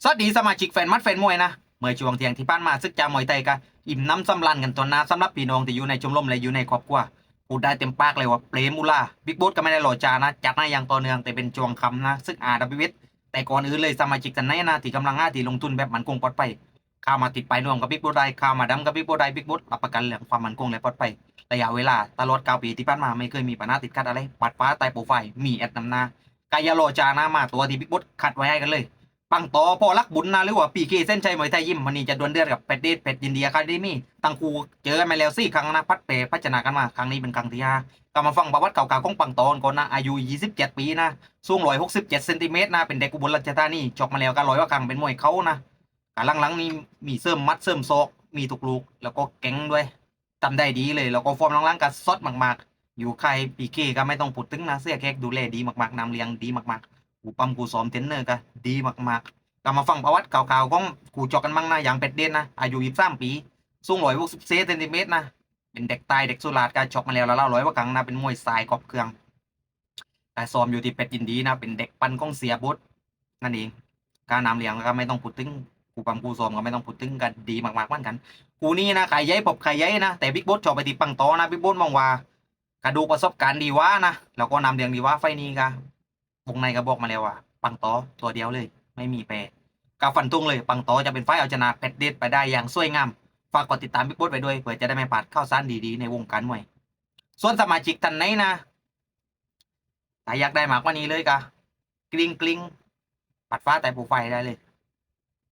สวัสดีสมาชิกแฟนมัดแฟนมวยนะเมื่อช่วงเที่ยงที่ผ่านมาซึกจามวยไทยก็อิ่มน้ำสำราญกันตัวนาสำหรับพี่น้องที่อยู่ในชมรมและอยู่ในครอบครัวพูดได้เต็มปากเลยว่าเปรมูล่าบิ๊กโบ๊ทก็ไม่ได้หล่อจานะจัดให้อย่างต่อเนื่องแต่เป็นช่วงคำนะซึ่งRWSแต่ก่อนอื่นเลยสมาชิกท่านไหนนะที่กำลังหาที่ลงทุนแบบมั่นคงปลอดภัยเข้ามาติดไปร่วมกับบิ๊กโบ๊ทได้เข้ามาดำกับบิ๊กโบ๊ทได้บิ๊กโบ๊ทรับประกันเรื่องความมั่นคงและปลอดภัยระยะเวลาตลอด9 ปีที่ผ่านมาไม่เคยมีปัญหาติดขัดอะไรปัดฟ้าใต้โปรไฟล์มีแอดนำหน้ากายาโลจานะมาตัวที่บิ๊กโบ๊ทคัดไว้ให้กันเลย ปังต่อพอรักบุญนะหรือว่าปีเคเส้นชัยมวยไทยยิมวันนี้จะดวลเดือดกับเป็ดเดชเป็ดยินดีอะคาเดมี่ตั้งคู่เจอกันมาแล้ว4 ครั้งนะพัดเปพัฒนากันมาครั้งนี้เป็นครั้งที่5ก็มาฟังประวัติเก่าๆของปังต่อก่อนนะอายุ27 ปีนะสูง167 เซนติเมตรนะเป็นเด็กอุบลราชธานีจบมาแล้วก็100 กว่าครั้งเป็นมวยเขานะกหลังๆนี่มีเสริมมัดเสริมศอกมีทุกลูกแล้วก็แข็งด้วยจำได้ดีเลยแล้วก็ฟอร์มหลังๆก็ซดมากๆอยู่ใครปีเคก็ไม่ต้องพูดถึงนะเสื้อแขกดูแลดีมากๆนำเลี้ยงดีมากๆกูปั๊มกูซ้อมเทรนเนอร์ก็ดีมากๆ ก็มาฟังประวัติเก่าๆของกูจอกกันบ้างนะอย่างเป็ดเด่นนะอายุ23 ปีสูง160 เซนติเมตรนะเป็นเด็กตายเด็กสุราษฎร์การชกมาแล้ว100 กว่าครั้งนะเป็นมวยสายกอบเครื่องแต่ซ้อมอยู่ที่เป็ดยินดีนะเป็นเด็กปั้นของเสียบุตรนั่นเองการนำเลี้ยงก็ไม่ต้องพูดถึงกูปั๊มกูซ้อมก็ไม่ต้องพูดถึงกันดีมากๆเหมือนกันกูนี่นะไข่ใหญ่ปบไข่ใหญ่นะแต่บิ๊กบอสชอบไปที่ปังตอนะบิ๊กบอสมองว่ากระดูกประสบการณ์ดีวะนะแล้วก็นำเลี้ยงดีวะไฟนี้ก็วงในก็บอกมาแล้วว่าปังตอตัวเดียวเลยไม่มีแปร กาฟันทุ่งเลยปังโตจะเป็นฝ่ายเอาชนะเพชรเดชไปได้อย่างสวยงามฝากกดติดตามบิ๊กบุ๊ไปด้วยเพื่อจะได้ไม่พลาดข่าวสารดีๆในวงการมวยส่วนสมาชิกท่านไหนนะถ้าอยากได้มากกว่านี้เลยกะกลิ้งปัดฟ้าแต่ปูไฟได้เลย